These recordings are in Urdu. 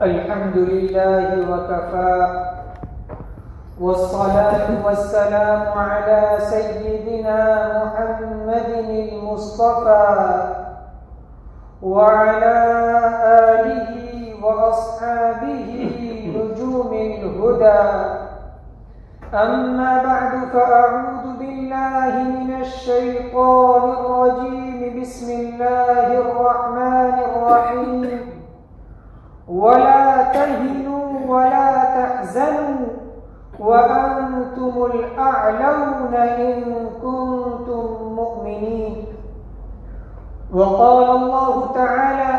الحمد لله وكفى والصلاة والسلام على سيدنا محمد المصطفى وعلى آله وأصحابه نجوم الهدى. أما بعد فأعوذ بالله من الشيطان الرجيم. بسم الله الرحمن الرحيم. ولا تهنوا ولا تحزنوا وأنتم الأعلون إن كنتم مؤمنين. وقال الله تعالى: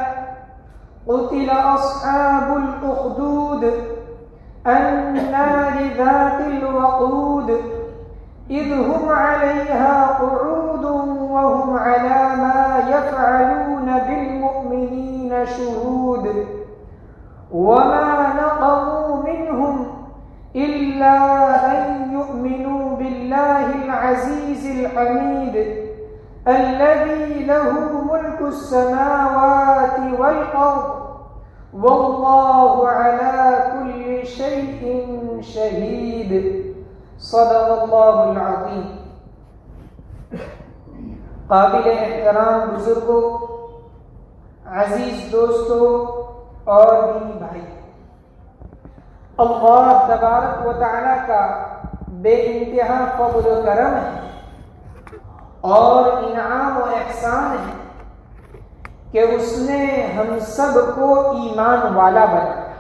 قتل أصحاب الأخدود النار ذات الوقود إذ هم عليها قعود وهم على ما يفعلون بالمؤمنين شهود وما نقموا منهم إلا أن يؤمنوا بالله العزيز الحميد الذي له ملك السماوات والأرض والله على كل شيء شهيد. صدق الله العظيم. قابل احترام بزرگوں، عزیز دوستوں اور دینی بھائی، اللہ تبارک و تعالی کا بے انتہا فضل و کرم ہے اور انعام و احسان ہے کہ اس نے ہم سب کو ایمان والا بنایا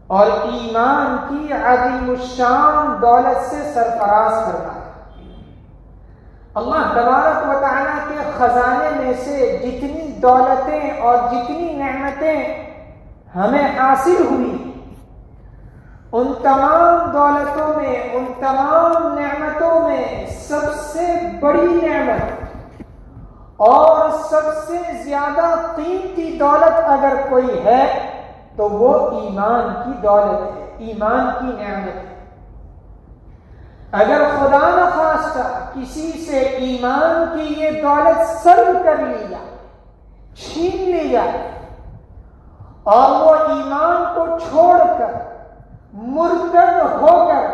اور ایمان کی عظیم الشان دولت سے سرفراز فرمایا. اللہ تبارک و تعالیٰ کے خزانے میں سے جتنی دولتیں اور جتنی نعمتیں ہمیں حاصل ہوئی، ان تمام دولتوں میں، ان تمام نعمتوں میں سب سے بڑی نعمت اور سب سے زیادہ قیمتی دولت اگر کوئی ہے تو وہ ایمان کی دولت ہے، ایمان کی نعمت ہے. اگر خدا نخواستہ کسی سے ایمان کی یہ دولت سلب کر لی جائے، چھین لی جائے اور وہ ایمان کو چھوڑ کر مرتد ہو کر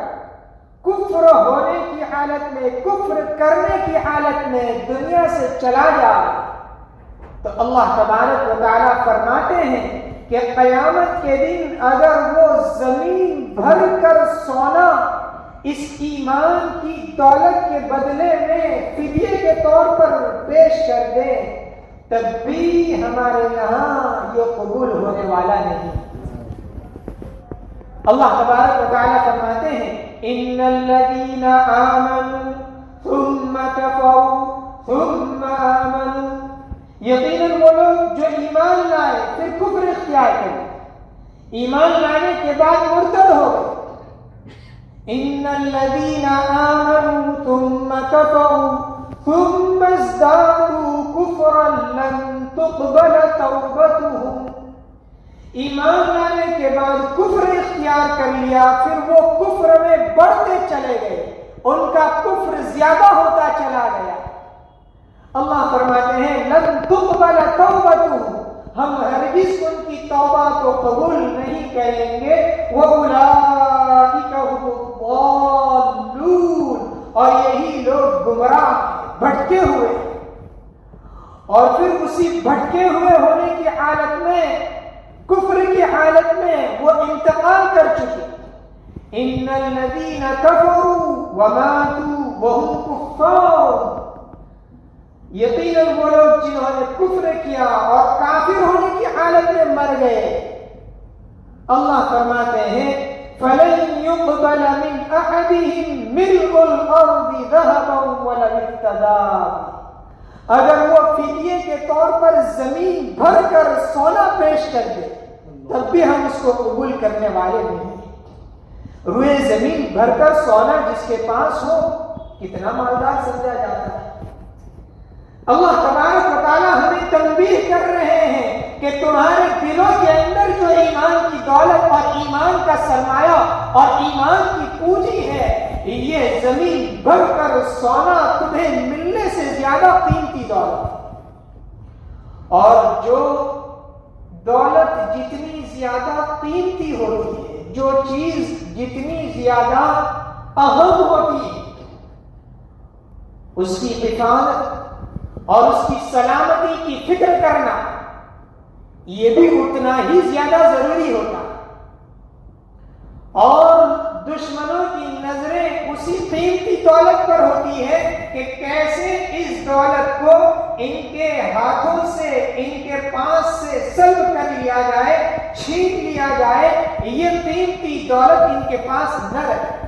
کفر ہونے کی حالت میں، کفر کرنے کی حالت میں دنیا سے چلا جائے تو اللہ تبارک و تعالیٰ فرماتے ہیں کہ قیامت کے دن اگر وہ زمین بھر کر سونا اس ایمان کی دولت کے بدلے میں فدیے کے طور پر پیش کر دیں تب بھی ہمارے یہاں یہ قبول ہونے والا نہیں. اللہ تبارک و تعالیٰ فرماتے ہیں: ان الذین آمنوا ثم کفروا ثم آمنوا، یقیناً وہ لوگ جو ایمان لائے پھر کفر اختیار کرے، ایمان لانے کے بعد مرتد ہو گئے. ان الذین آمنوا ثم کفروا ثم ازدادوا کفرا لن تقبل توبتهم، ایمان لانے کے بعد کفر اختیار کر لیا پھر وہ کفر میں بڑھتے چلے گئے، ان کا کفر زیادہ ہوتا چلا گیا. اللہ فرماتے ہیں: لن تقبل توبتهم، ہم ہرگز ان کی توبہ کو قبول نہیں کریں گے. وَأُولَٰئِكَ هُمُ الضَّالُّونَ، اور یہی لوگ گمراہ بھٹکے ہوئے، اور پھر اسی بھٹکے ہوئے ہونے کی حالت میں، کفر کی حالت میں وہ انتقال کر چکے. ان الذین کفروا وماتوا وهم کفار، یقیناً وہ لوگ جنہوں نے کفر کیا اور کافر ہونے کی حالت میں مر گئے، اللہ فرماتے ہیں: فَلَن يُقْبَلَ مِنْ أَحَدِهِمْ مِلْءُ الْأَرْضِ ذَهَبًا وَلَوِ افْتَدَىٰ، اگر وہ فدیے کے طور پر زمین بھر کر سونا پیش کر دے تب بھی ہم اس کو قبول کرنے والے نہیں. روئے زمین بھر کر سونا جس کے پاس ہو کتنا مالدار سمجھا جاتا ہے. اللہ تبارک و تعالیٰ ہمیں تنبیہ کر رہے ہیں کہ تمہارے دلوں کے اندر جو ایمان کی دولت اور ایمان کا سرمایہ اور ایمان کی پونجی ہے، یہ زمین بھر کر سونا تمہیں ملنے سے زیادہ قیمتی دولت. اور جو دولت جتنی زیادہ قیمتی ہوتی ہے، جو چیز جتنی زیادہ اہم ہوتی ہے، اس کی حفاظت اور اس کی سلامتی کی فکر کرنا یہ بھی اتنا ہی زیادہ ضروری ہوتا ہے۔ اور دشمنوں کی نظریں اسی قیمتی دولت پر ہوتی ہے کہ کیسے اس دولت کو ان کے ہاتھوں سے، ان کے پاس سے سلب کر لیا جائے، چھین لیا جائے، یہ قیمتی دولت ان کے پاس نہ رہے۔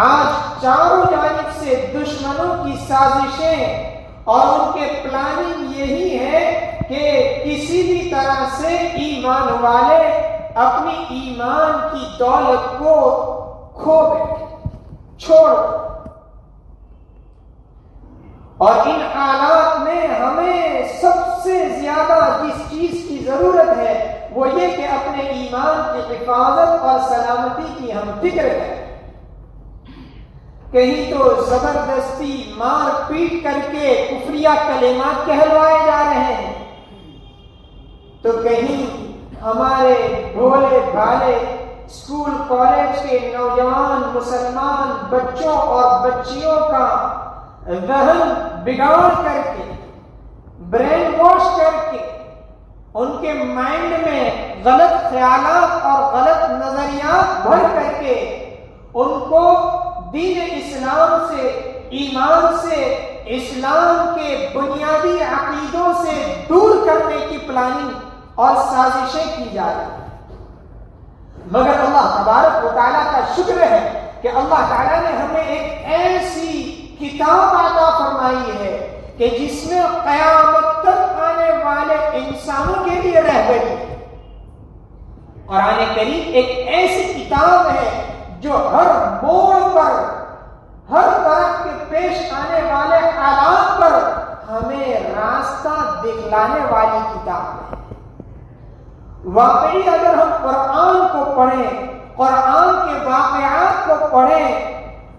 آج چاروں جانب سے دشمنوں کی سازشیں اور ان کے پلاننگ یہی ہے کہ کسی بھی طرح سے ایمان والے اپنی ایمان کی دولت کو کھو بیٹھے، چھوڑ۔ اور ان حالات میں ہمیں سب سے زیادہ جس چیز کی ضرورت ہے وہ یہ کہ اپنے ایمان کی حفاظت اور سلامتی کی ہم فکر کریں۔ کہیں تو زبردستی مار پیٹ کر کے کفریہ کلمات کہلوائے جا رہے ہیں، تو کہیں ہمارے بھولے بھالے اسکول کالج کے نوجوان مسلمان بچوں اور بچیوں کا ذہن بگاڑ کر کے، برین واش کر کے، ان کے مائنڈ میں غلط خیالات اور غلط نظریات بھر کر کے ان کو دین اسلام سے، ایمان سے، اسلام کے بنیادی عقیدوں سے دور کرنے کی پلاننگ اور سازشیں کی جا رہی ہیں۔ مگر اللہ تبارک و تعالیٰ کا شکر ہے کہ اللہ تعالیٰ نے ہمیں ایک ایسی کتاب عطا فرمائی ہے کہ جس میں قیامت تک آنے والے انسانوں کے لیے رہبری ہے۔ قرآن کریم ایک ایسی کتاب ہے جو ہر موڑ پر، ہر طرف کے پیش آنے والے حالات پر ہمیں راستہ دکھلانے والی کتاب ہے۔ واقعی اگر ہم قرآن کو پڑھیں، قرآن کے واقعات کو پڑھیں،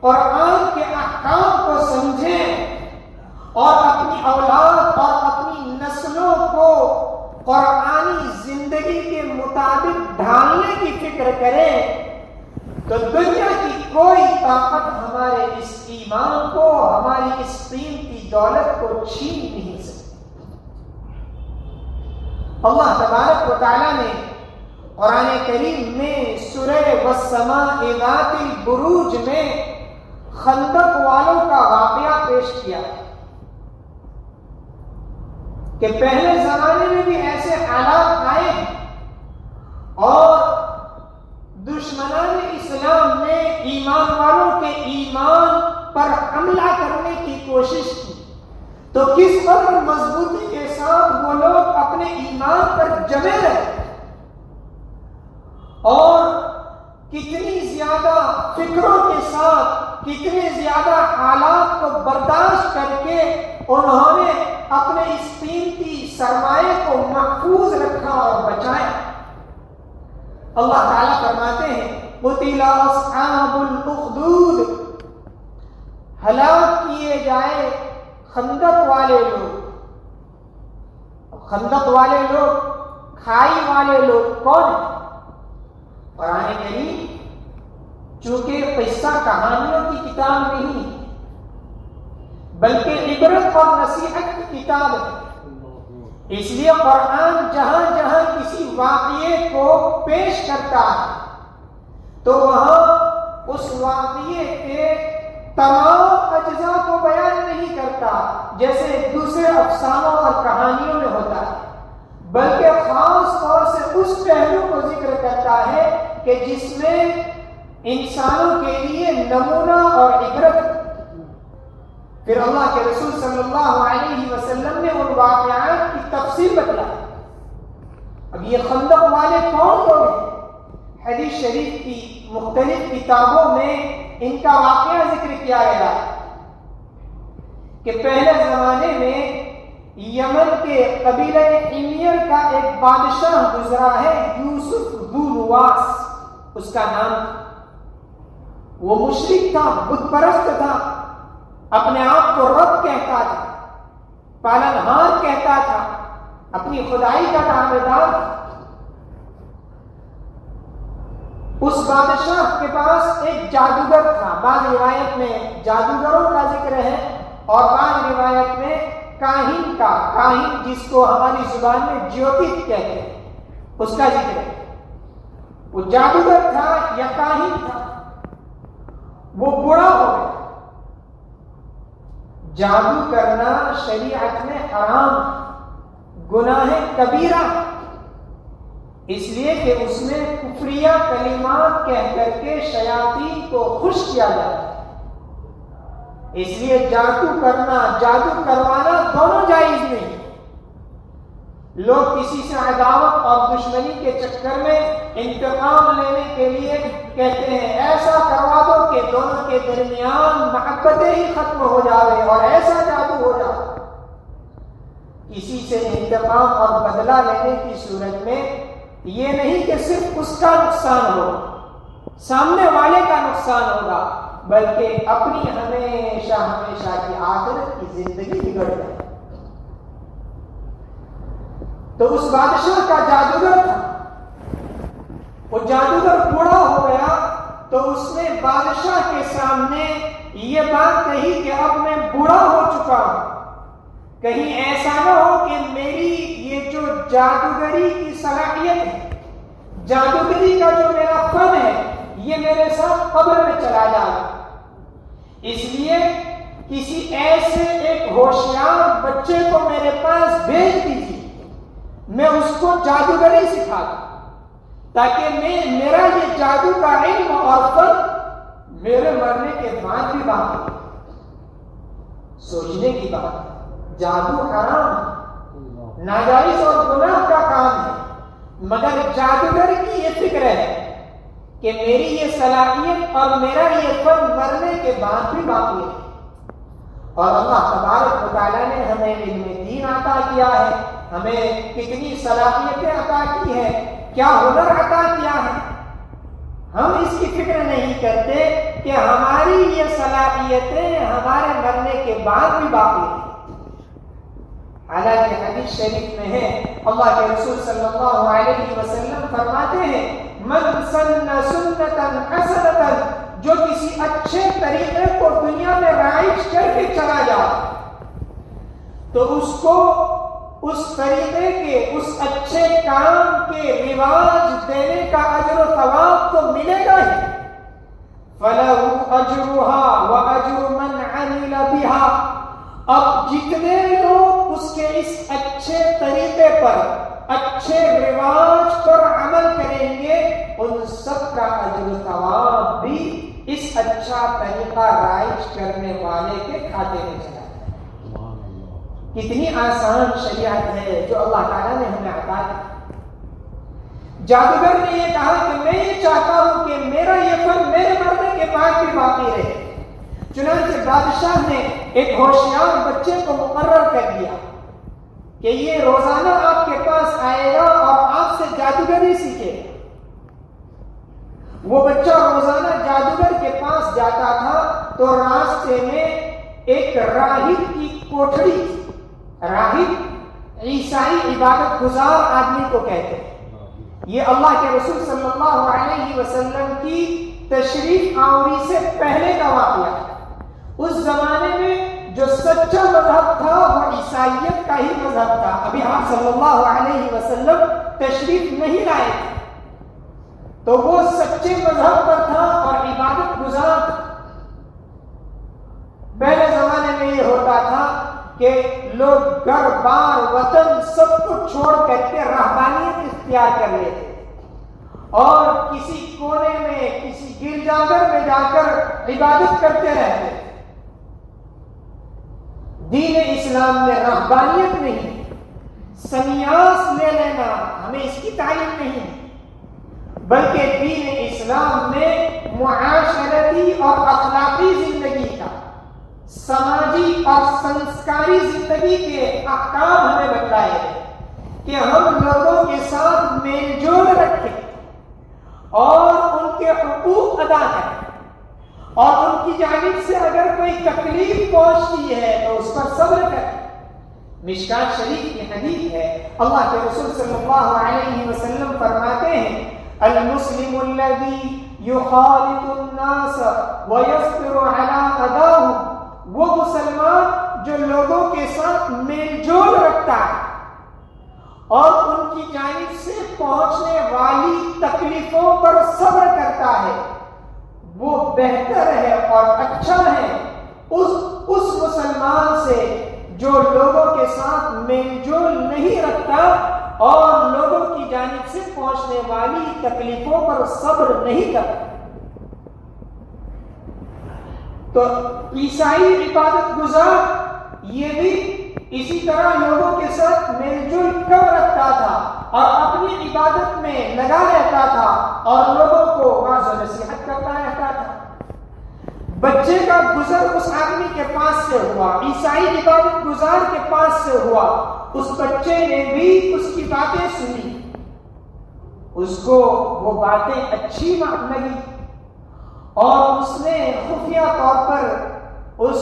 قرآن کے احکام کو سمجھیں اور اپنی اولاد اور اپنی نسلوں کو قرآنی زندگی کے مطابق ڈھالنے کی فکر کریں، تو دنیا کی کوئی طاقت ہمارے اس ایمان کو، ہماری اس قیمتی دولت کو چھین نہیں سکتی۔ اللہ تبارک و تعالیٰ نے قرآن کریم میں سورہ والسماء ذات البروج میں خندق والوں کا واقعہ پیش کیا کہ پہلے زمانے میں بھی ایسے حالات آئے اور دشمنان اسلام نے ایمان والوں کے ایمان پر حملہ کرنے کی کوشش کی، تو کس قدر مضبوطی کے ساتھ وہ لوگ اپنے ایمان پر جمے رہے اور کتنی زیادہ فکروں کے ساتھ، کتنے زیادہ حالات کو برداشت کر کے انہوں نے اپنے اس قیمتی سرمایہ کو محفوظ رکھا اور بچایا۔ اللہ تعالیٰ فرماتے ہیں قتل اصحاب الاخدود، ہلاک کیے جائے خندق والے لوگ۔ خندق والے لوگ، کھائی والے لوگ کون ہیں؟ قرآن کریم چونکہ قصہ کہانیوں کی کتاب نہیں بلکہ عبرت اور نصیحت کی کتاب ہے، اس لیے قرآن جہاں جہاں کسی واقعے کو پیش کرتا ہے تو وہاں اس واقعے کے تمام اجزاء کو بیان نہیں کرتا جیسے دوسرے افسانوں اور کہانیوں میں ہوتا ہے، بلکہ خاص طور سے اس پہلو کو ذکر کرتا ہے کہ جس میں انسانوں کے لیے نمونہ اور عبرت۔ پھر اللہ کے رسول صلی اللہ علیہ وسلم نے ان واقعات کی تفصیل بتلائی۔ اب یہ خندق والے کون لوگ ہیں؟ حدیث شریف کی مختلف کتابوں میں ان کا واقعہ ذکر کیا گیا ہے کہ پہلے زمانے میں یمن کے قبیلہ حمیر کا ایک بادشاہ گزرا ہے، یوسف ذو نواس اس کا نام تھا۔ وہ مشرک تھا، بت پرست تھا، اپنے آپ کو رب کہتا تھا، پالنہار کہتا تھا، اپنی خدائی کا دعویدار. اس بادشاہ کے پاس ایک جادوگر تھا. بعض روایت میں جادوگروں کا ذکر ہے اور بعض روایت میں کاہن کا، کاہن جس کو ہماری زبان میں جیوتک کہتے ہیں، اس کا ذکر ہے. وہ جادوگر تھا یا کاہن تھا، وہ بوڑھا ہو گیا. جادو کرنا شریعت میں حرام، گناہ کبیرہ، اس لیے کہ اس میں کفریہ کلمات کہہ کر کے شیاطین کو خوش کیا جاتا ہے. اس لیے جادو کرنا، جادو کروانا دونوں جائز نہیں. لوگ کسی سے عداوت اور دشمنی کے چکر میں انتقام لینے کے لیے کہتے ہیں ایسا کروا دو کہ دونوں کے درمیان محبتیں ہی ختم ہو جائے اور ایسا جادو ہو جائے. کسی سے انتقام اور بدلہ لینے کی صورت میں یہ نہیں کہ صرف اس کا نقصان ہوگا، سامنے والے کا نقصان ہوگا، بلکہ اپنی ہمیشہ ہمیشہ کی آخرت کی زندگی بگڑ جائے. تو اس بادشاہ کا جادوگر تھا. وہ جادوگر بوڑھا ہو گیا تو اس نے بادشاہ کے سامنے یہ بات کہی کہ اب میں بوڑھا ہو چکا ہوں، کہیں ایسا نہ ہو کہ میری یہ جو جادوگری کی صلاحیت ہے، جادوگری کا جو میرا فن ہے، یہ میرے ساتھ قبر میں چلا جائے. اس لیے کسی ایسے ایک ہوشیار بچے کو میرے پاس بھیج دیجیے، میں اس کو جادوگری سکھا دوں تاکہ میرا یہ جادو کا علم اور فن میرے مرنے کے بعد بھی باقی. سوچنے کی بات، جادو حرام ہے، ناجائز اور گناہ کا کام ہے، مگر جادوگر کی یہ فکر ہے کہ میری یہ صلاحیت اور میرا یہ فن مرنے کے بعد بھی باقی ہے. اور اللہ تبارک و تعالیٰ نے ہمیں علم دین عطا کیا ہے، ہمیں کتنی صلاحیتیں عطا کی ہے، کیا ہنر عطا کیا ہے. ہم اس کی فکر نہیں کرتے کہ ہماری یہ صلاحیتیں ہمارے مرنے کے بعد بھی باقی ہیں. حالانکہ حدیث شریف میں ہے، اللہ کے رسول صلی اللہ علیہ وسلم فرماتے ہیں من سن سنتا حسنتا، جو کسی اچھے طریقے کو دنیا میں رائج کر کے چلا جائے تو اس کو اس طریقے کے، اس اچھے کام کے رواج دینے کا اجر و ثواب تو ملے گا ہی. فَلَهُ أَجْرُهَا وَأَجْرُ مَنْ عَمِلَ بِهَا. اب جتنے لوگ اس کے اس اچھے طریقے پر، اچھے رواج پر عمل کریں گے، ان سب کا اجر و ثواب بھی اس اچھا طریقہ رائج کرنے والے کے کھاتے میں چلا. کتنی آسان شریعت ہے جو اللہ تعالیٰ نے ہمیں عطا کی. جادوگر نے یہ کہا کہ میں یہ چاہتا ہوں کہ میرا یہ فن میرے مرنے کے بعد بھی باقی رہے. چنانچہ بادشاہ نے ایک ہوشیار بچے کو مقرر کر دیا کہ یہ روزانہ آپ کے پاس آئے گا اور آپ سے جادوگری سیکھے. وہ بچہ روزانہ جادوگر کے پاس جاتا تھا تو راستے میں ایک راہب کی کوٹھڑی تھی. راہب عیسائی عبادت گزار آدمی کو کہتے ہیں. یہ اللہ کے رسول صلی اللہ علیہ وسلم کی تشریف آوری سے پہلے کا واقعہ ہے. اس زمانے میں جو سچا مذہب تھا وہ عیسائیت کا ہی مذہب تھا. ابھی آپ صلی اللہ علیہ وسلم تشریف نہیں لائے تھے تو وہ سچے مذہب پر تھا اور عبادت گزار تھا. پہلے زمانے میں یہ ہوتا تھا کہ لوگ گھر بار وطن سب کو چھوڑ کر کے رہبانیت اختیار کر لیتے اور کسی کونے میں، کسی گرجاگھر میں جا کر عبادت کرتے رہتے. دین اسلام میں رہبانیت نہیں، سنیاس لے لینا، ہمیں اس کی تعلیم نہیں، بلکہ دین اسلام میں معاشرتی اور اخلاقی زندگی کا، سماجی اور سنسکاری زندگی کے احکام ہمیں بتائے کہ ہم لوگوں کے ساتھ میل جول رکھیں اور ان کے حقوق ادا کریں، اور ان کی جانب سے اگر کوئی تکلیف پہنچتی ہے تو اس پر صبر کریں. مشکات شریف کی حدیث ہے، اللہ کے رسول صلی اللہ علیہ وسلم فرماتے ہیں المسلم الذي يخالط الناس ويصبر على اذاهم، وہ مسلمان جو لوگوں کے ساتھ میل جول رکھتا ہے اور ان کی جانب سے پہنچنے والی تکلیفوں پر صبر کرتا ہے، وہ بہتر ہے اور اچھا ہے اس مسلمان سے جو لوگوں کے ساتھ میل جول نہیں رکھتا اور لوگوں کی جانب سے پہنچنے والی تکلیفوں پر صبر نہیں کرتا۔ تو عیسائی عبادت گزار یہ بھی اسی طرح لوگوں کے ساتھ میل جول کر رکھتا تھا اور اپنی عبادت میں لگا رہتا تھا اور لوگوں کو واعظ و نصیحت کرتا رہتا تھا۔ بچے کا گزر اس آدمی کے پاس سے ہوا، عیسائی عبادت گزار کے پاس سے ہوا، اس بچے نے بھی اس کی باتیں سنی، اس کو وہ باتیں اچھی لگی اور اس نے خفیہ طور پر اس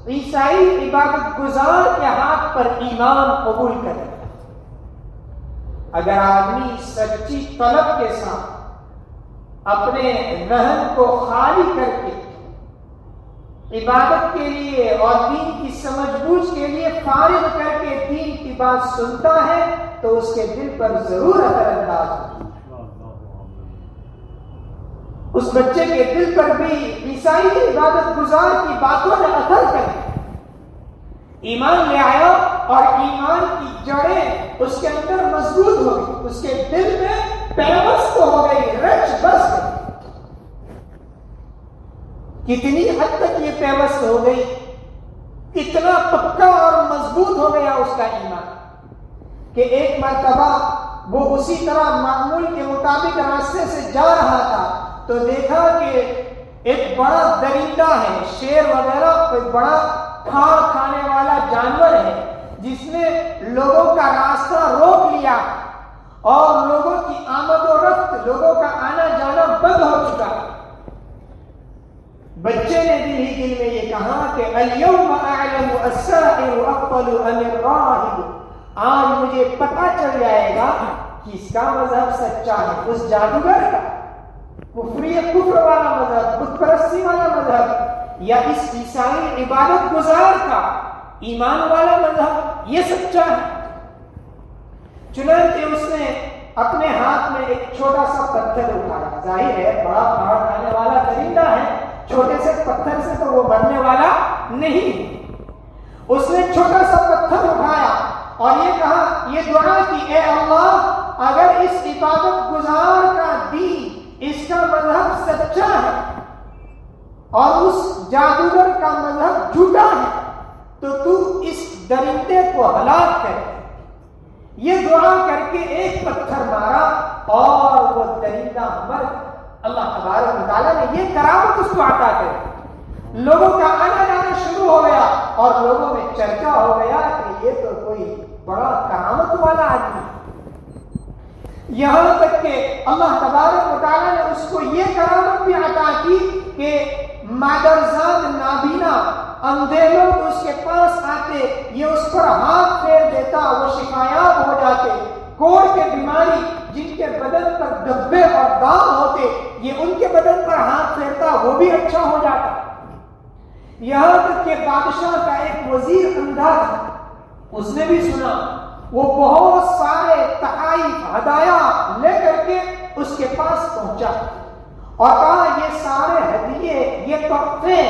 عیسائی عبادت گزار کے ہاتھ پر ایمان قبول کر لیا۔ اگر آدمی سچی طلب کے ساتھ اپنے ذہن کو خالی کر کے عبادت کے لیے اور دین کی سمجھ بوجھ کے لیے فارغ کر کے دین کی بات سنتا ہے تو اس کے دل پر ضرور اثر انداز ہوتی ہے۔ اس بچے کے دل پر بھی عیسائی عبادت گزار کی باتوں نے اثر کر ایمان لے آیا اور ایمان کی جڑیں اس کے اندر مضبوط ہو گئی، اس کے دل میں پیوست ہو گئی، رچ بس گئی۔ کتنی حد تک یہ پیوست ہو گئی، کتنا پکا اور مضبوط ہو گیا اس کا ایمان کہ ایک مرتبہ وہ اسی طرح معمول کے مطابق راستے سے جا رہا تھا تو دیکھا کہ ایک بڑا درندہ ہے، شیر وغیرہ کوئی بڑا کھاڑ کھانے والا جانور ہے جس نے لوگوں کا راستہ روک لیا اور لوگوں کی آمد و رفت، لوگوں کا آنا جانا بند ہو چکا۔ بچے نے دل ہی دل میں یہ کہا کہ الیوم اعلم السائر افضل ام الراہب، آج مجھے پتہ چل جائے گا کہ اس کا مذہب سچا ہے، اس جادوگر کا، کفر والا مذہب، بت پرستی والا مذہب، یا اس عیسائی عبادت گزار کا ایمان والا مذہب یہ سچا ہے۔ چنانچہ اس نے اپنے ہاتھ میں ایک چھوٹا سا پتھر اٹھایا، ظاہر ہے بڑا پہاڑ کھانے والا درندہ ہے، چھوٹے سے پتھر سے تو وہ مرنے والا نہیں۔ اس نے چھوٹا سا پتھر اٹھایا اور یہ کہا، یہ دعا کی، اے اللہ اگر اس عبادت گزار کا دین، اس کا مذہب سچا ہے اور اس جادوگر کا مذہب جھوٹا ہے تو اس درندے کو ہلاک کر۔ یہ دعا کر کے ایک پتھر مارا اور وہ درندہ مر گیا۔ اللہ تبارک و تعالیٰ نے یہ کرامت اس کو عطا کری، لوگوں کا آنا جانا شروع ہو گیا اور لوگوں میں چرچا ہو گیا کہ یہ تو کوئی بڑا کرامت والا آدمی، یہاں تک کہ اللہ تبارک و تعالیٰ نے اس کو یہ کرامت بھی عطا کی کہ مادرزاد نابینا اندھے لوگ اس کے پاس آتے، یہ اس پر ہاتھ پھیر دیتا، وہ شفایاب ہو جاتے، کوڑ کے بیماری جن کے بدن پر دبے اور داغ ہوتے یہ ان کے بدن پر ہاتھ پھیرتا، وہ بھی اچھا ہو جاتا۔ یہاں تک کہ بادشاہ کا ایک وزیر اندھا تھا، اس نے بھی سنا، وہ بہت سارے تحائف ہدایا لے کر کے اس کے پاس پہنچا اور کہا یہ سارے ہدیے، یہ تحفے،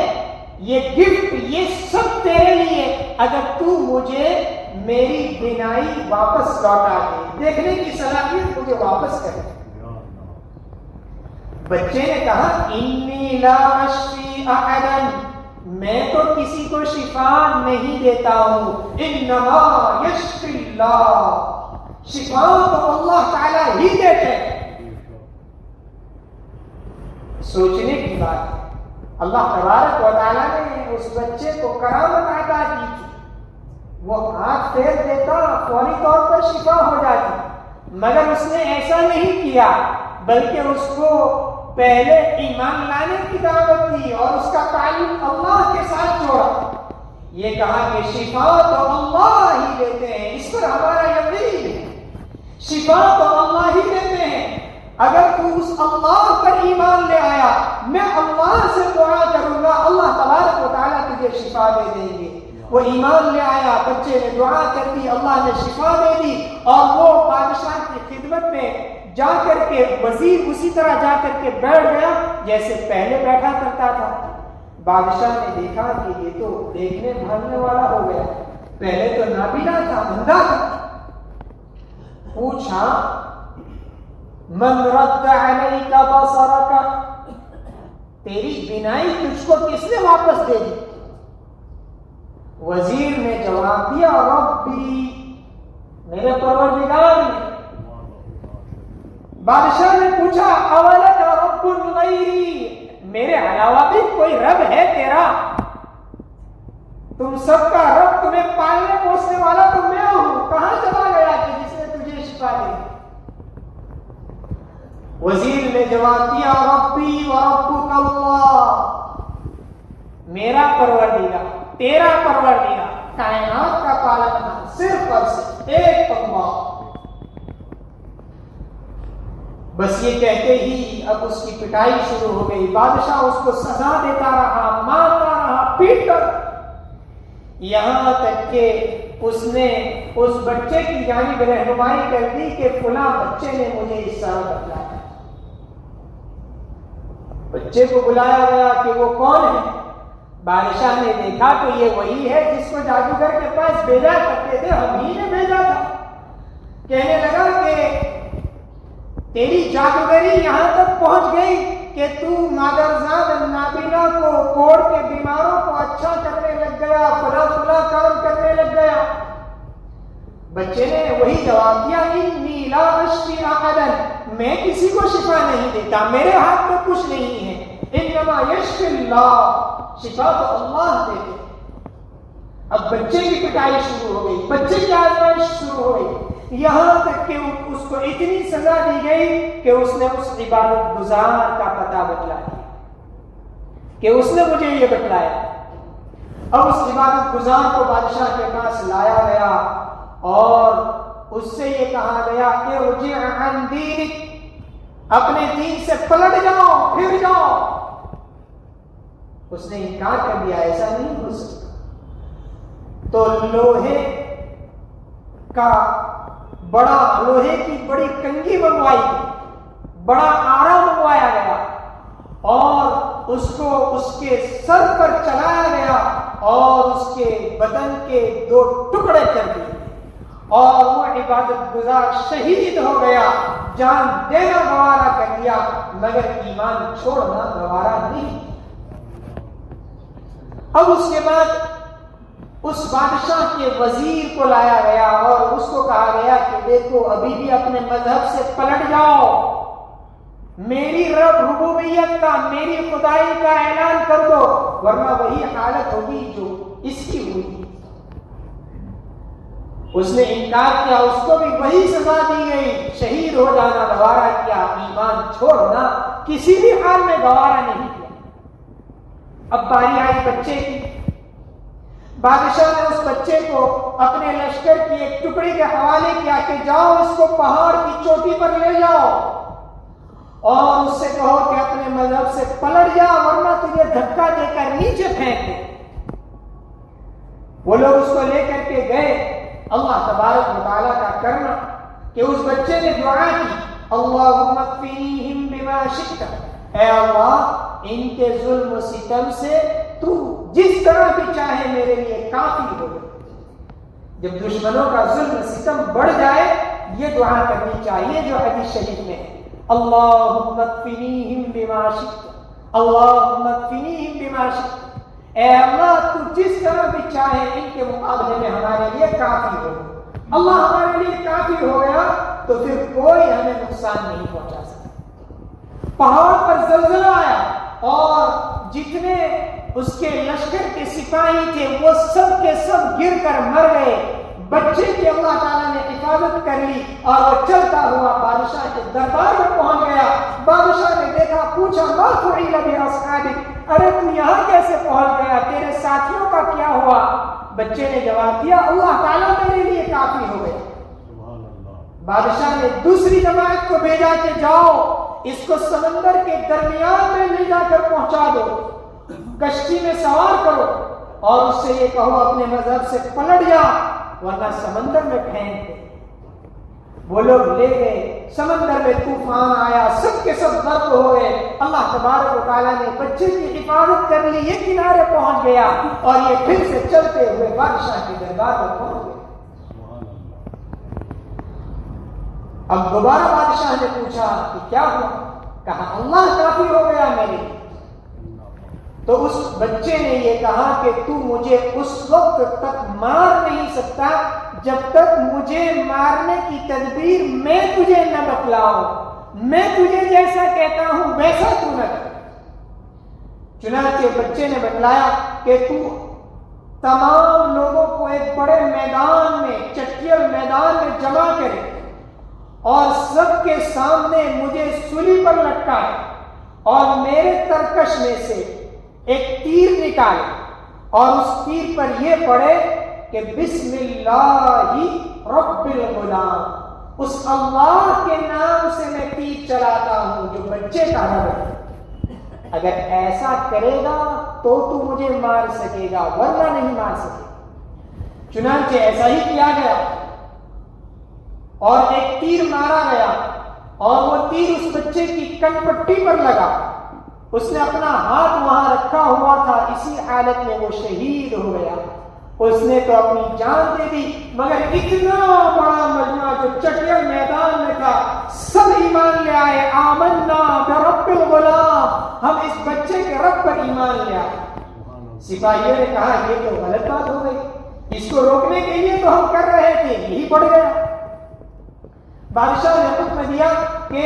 یہ گفٹ، یہ سب تیرے لیے، اگر تو مجھے میری بینائی واپس لوٹا دے، دیکھنے کی صلاحیت مجھے واپس کر دے۔ بچے نے کہا انی لا اشفی احدا، میں تو کسی کو شفا نہیں دیتا ہوں، انما یشفی اللہ، شفا تو اللہ تعالیٰ ہی دیتے ہیں۔ سوچنے کی بات ہے، اللہ تبارک و تعالیٰ نے اس بچے کو کرامت عطا کی تھی، وہ ہاتھ پھیر دیتا فوری طور پر شفا ہو جاتی، مگر اس نے ایسا نہیں کیا بلکہ اس کو پہلے ایمان لانے کی دعوت دی اور اس کا تعلق اللہ کے ساتھ جوڑا۔ یہ کہا کہ شفا تو اللہ ہی دیتے ہیں، اس پر ہمارا یقین ہے، شفا تو اللہ ہی دیتے ہیں۔ اگر تو اس اللہ پر ایمان لے آیا، میں اللہ سے دعا کروں گا، اللہ تبارک و تعالیٰ تجھے شفا دے دیں گے۔ وہ ایمان لے آیا، بچے نے دعا کر دی، اللہ نے شفا دے دی، اور وہ بادشاہ کی خدمت میں جا کر کے وزیر اسی طرح جا کر کے بیٹھ گیا جیسے پہلے بیٹھا کرتا تھا۔ بادشاہ نے دیکھا کہ یہ تو دیکھنے بھالنے والا ہو گیا، پہلے تو نابینا تھا، اندھا تھا۔ پوچھا من رد علیک بصرک، تیری بینائی تجھ کو کس نے واپس دے دی؟ وزیر نے جواب دیا ربی، میرے پروردگار نے۔ بادشاہ نے پوچھا اولک رب غیری، میرے علاوہ بھی کوئی رب ہے تیرا؟ تم سب کا رب، تمہیں پالنے پوسنے والا تو میں ہوں، کہاں چلا گیا کہ جس نے تجھے شفا دی؟ وزیر نے جواب دیا ربی و ربک اللہ، میرا پروردگار تیرا پروردگار، کائنات کا پالنہار، صرف اور صرف ایک اللہ۔ بس یہ کہتے ہی اب اس کی پٹائی شروع ہو گئی، بادشاہ اس کو سزا دیتا رہا، مارتا رہا، پیٹتا رہا، یہاں تک کہ اس نے اس بچے کی جانب رہنمائی کر دی کہ فلاں بچے نے مجھے اس طرح بتلایا۔ بچے کو بلایا گیا کہ وہ کون ہے؟ بادشاہ نے دیکھا تو یہ وہی ہے جس کو جادوگر کے پاس بھیجا کرتے تھے، ہم ہی نے بھیجا تھا۔ کہنے لگا کہ تیری جادوگری یہاں تک پہنچ گئی کہ تو مادرزاد نابینا کو کوڑ کے بیماروں کو اچھا کرنے لگ گیا، فلاں فلاں کام کرنے لگ گیا۔ بچے نے وہی جواب دیا انی لا اشفی احدا، میں کسی کو شفا نہیں دیتا، میرے ہاتھ میں کچھ نہیں ہے، انما یشفی اللہ، شفا تو اللہ دیتے۔ اب بچے کی پٹائی شروع ہو گئی، بچے کی آزمائش شروع ہو گئی، یہاں تک کہ اس کو اتنی سزا دی گئی کہ اس نے اس عبادت گزار کا پتہ بتلایا کہ اس نے مجھے یہ بتلایا۔ اب اس عبادت گزار کو بادشاہ کے پاس لایا گیا اور اس سے یہ کہا گیا کہ ارجع عن دینک، اپنے دین سے پلٹ جاؤ، پھر جاؤ۔ اس نے انکار کر دیا، ایسا نہیں ہو سکتا۔ تو لوہے کی بڑی کنگھی منگوائی گئی، بڑا آرا منگوایا گیا اور اس کو اس کے سر پر چلایا گیا اور اس کے بدن کے 2 ٹکڑے کر دیے اور وہ عبادت گزار شہید ہو گیا، جان دینا گوارا کر دیا مگر ایمان چھوڑنا گوارا نہیں۔ اب اس کے بعد اس بادشاہ کے وزیر کو لایا گیا اور اس کو کہا گیا کہ دیکھو ابھی بھی اپنے مذہب سے پلٹ جاؤ، میری ربوبیت کا، میری خدائی کا اعلان کر دو، ورنہ وہی حالت ہوگی جو اس کی ہوئی۔ اس نے انکار کیا، اس کو بھی وہی سزا دی گئی، شہید ہو جانا گوارا کیا، ایمان چھوڑنا کسی بھی حال میں گوارا نہیں کیا۔ اب باری آئی بچے کی، بادشاہ نے اس بچے کو اپنے لشکر کی ایک ٹکڑی کے حوالے کیا کہ جاؤ اس کو پہاڑ کی چوٹی پر لے جاؤ اور اس سے کہو کہ اپنے مذہب سے پلٹ جا ورنہ تجھے دھکا دے کر نیچے پھینک دے۔ وہ لوگ اس کو لے کر کے گئے۔ اللہ تبارک و تعالیٰ کا کرنا کہ اس بچے نے دعا کی اللہم اکفینیہم بما شئت، اے اللہ ان کے ظلم و ستم سے تو جس طرح بھی چاہے میرے لیے کافی ہو۔ جب دشمنوں کا ظلم ستم بڑھ جائے یہ دعا کرنی چاہیے جو حدیث شریف میں ہے، اللہم اکفینیہم بما شئت، اللہم اکفینیہم بما شئت، اے اللہ تو جس طرح بھی چاہے ان کے مقابلے میں ہمارے لیے کافی ہو۔ اللہ ہمارے لیے کافی ہو گیا تو پھر کوئی ہمیں نقصان نہیں پہنچا سکتا۔ پہاڑ پر زلزلہ آیا اور جتنے اس کے لشکر کے سپاہی تھے وہ سب کے سب گر کر مر گئے۔ بچے کی اللہ تعالیٰ نے حفاظت کر لی اور وہ چلتا ہوا بادشاہ کے دربار میں پہنچ گیا۔ بادشاہ نے دیکھا، پوچھا ما فعل باصحابک ارے تو یہاں کیسے پہنچ گیا؟ تیرے ساتھیوں کا کیا ہوا؟ بچے نے جواب دیا اللہ تعالیٰ میرے لیے کافی ہو گیا۔ بادشاہ نے دوسری جماعت کو بھیجا کہ جاؤ اس کو سمندر کے درمیان میں لے جا کر پہنچا دو، کشتی میں سوار کرو اور اس سے یہ کہو اپنے مذہب سے پلٹ جا ورنہ سمندر میں پھینک دے۔ وہ لوگ لے گئے، سمندر میں طوفان آیا، سب کے سب غرق ہو گئے۔ اللہ تبارک و تعالیٰ نے بچے کی حفاظت کر لی، یہ کنارے پہنچ گیا اور یہ پھر سے چلتے ہوئے بادشاہ کے دربار میں پہنچ گئے۔ اب دوبارہ بادشاہ نے پوچھا کہ کیا ہوا؟ کہا اللہ کافی ہو گیا میرے لیے۔ تو اس بچے نے یہ کہا کہ تو مجھے اس وقت تک مار نہیں سکتا جب تک مجھے مارنے کی تدبیر میں تجھے نہ بتلاؤں، میں تجھے جیسا کہتا ہوں ویسا تو نہ کر۔ چنانچہ بچے نے بتلایا کہ تو تمام لوگوں کو ایک بڑے میدان میں، چٹیل میدان میں جمع کرے اور سب کے سامنے مجھے سولی پر لٹکائے اور میرے ترکش میں سے ایک تیر نکالے اور اس تیر پر یہ پڑھے کہ بسم اللہ رب الغلام، اس اللہ کے نام سے میں تیر چلاتا ہوں جو بچے کا رب ہے۔ اگر ایسا کرے گا تو مجھے مار سکے گا ورنہ نہیں مار سکے گا۔ چنانچہ ایسا ہی کیا گیا اور ایک تیر مارا گیا اور وہ تیر اس بچے کی کن پٹی پر لگا۔ اس نے اپنا ہاتھ وہاں رکھا ہوا تھا، اسی حالت میں وہ شہید ہو گیا۔ اس نے تو اپنی جان دے دی، مگر اتنا بڑا مجمع جو چٹیل میدان میں تھا سب ایمان لے آئے، آمنا برب الغلام، ہم اس بچے کے رب پر ایمان لے آئے۔ سپاہیوں نے کہا یہ تو غلط بات ہو گئی، اس کو روکنے کے لیے تو ہم کر رہے تھے، یہی بڑھ گیا۔ بادشاہ نے حکم دیا کہ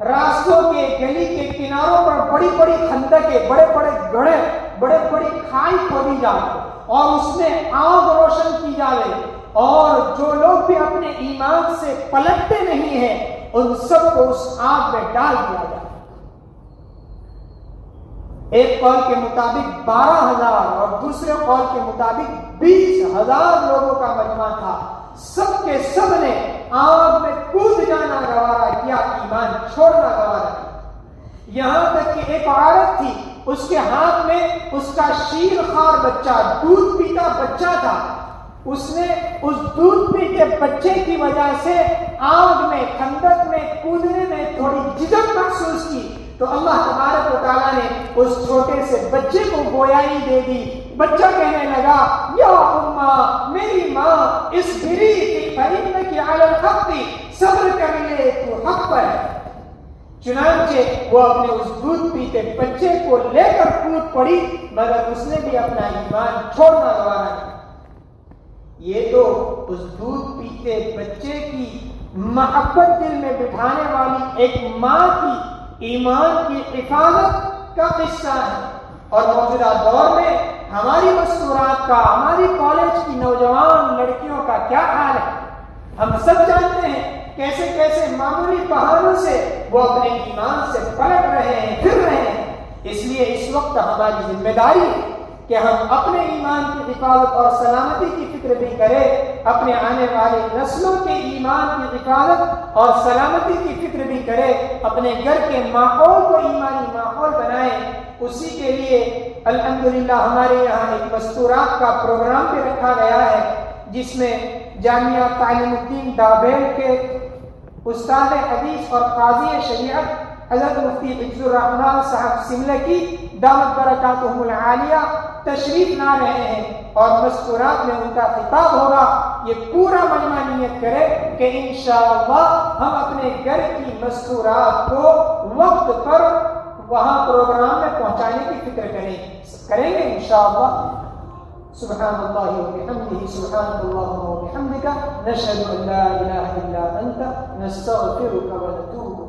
راستوں کے گلی کے کناروں پر بڑی بڑی خندقیں، بڑے بڑے گڑھے، بڑے بڑی کھائی کھودی جائے اور اس میں آگ روشن کی جائے اور جو لوگ بھی اپنے ایمان سے پلٹتے نہیں ہیں ان سب کو اس آگ میں ڈال دیا جائے۔ ایک قول کے مطابق 12,000 اور دوسرے قول کے مطابق 20,000 لوگوں کا مجمع تھا۔ سب کے سب نے آگ میں کود جانا گوارا کیا، ایمان چھوڑنا گوارا کیا۔ یہاں تک کہ ایک عورت تھی، اس کے ہاتھ میں اس کا شیر خوار بچہ، دودھ پیتا بچہ تھا۔ اس نے اس دودھ پیتے بچے کی وجہ سے آگ میں، خندق میں کودنے میں تھوڑی جھجک محسوس کی، تو اللہ تبارک و تعالیٰ نے اس چھوٹے سے بچے کو گویائی دے دی۔ بچہ کہنے لگا یا اماں، میری ماں، اصبری فإنک علی الحق، صبر کر لے تو حق پر ہے۔ چنانچہ وہ اپنے اس دودھ پیتے بچے کو لے کر کود پڑی، مگر اس نے بھی اپنا ایمان چھوڑنا گوارا کیا۔ یہ تو اس دودھ پیتے بچے کی محبت دل میں بٹھانے والی ایک ماں کی ایمان کی حفاظت کا قصہ ہے، اور موجودہ دور میں ہماری مستورات کا، ہماری کالج کی نوجوان لڑکیوں کا کیا حال ہے؟ ہم سب جانتے ہیں کیسے کیسے معمولی بہانوں سے وہ اپنے ایمان سے پلٹ رہے ہیں، پھر رہے ہیں۔ اس لیے اس وقت ہماری ذمہ داری ہے کہ ہم اپنے ایمان کی حفاظت اور سلامتی کی فکر بھی کریں، اپنے آنے والی نسلوں کے ایمان کی حفاظت اور سلامتی کی فکر بھی کریں، اپنے گھر کے ماحول کو ایمانی ماحول بنائیں۔ اسی کے لیے الحمدللہ ہمارے یہاں ایک مستورات کا پروگرام بھی رکھا گیا ہے، جس میں جامعہ تعلیم الدین ڈابیل کے استاد حدیث اور قاضی شریعت حضرت مفتی عز الرحمان صاحب سملکی دامت برکاتہم العالیہ تشریف لا رہے ہیں، اور مستورات میں ان کا خطاب ہوگا۔ یہ پورا مجمع نیت کرے کہ انشاءاللہ ہم اپنے گھر کی مستورات کو وقت پر وہاں پروگرام میں پہنچانے کی فکر کریں گے انشاءاللہ۔ سبحان اللہ وبحمدہ، سبحانک اللہم وبحمدک، نشہد ان لا الہ الا انت، نستغفرک ونتوب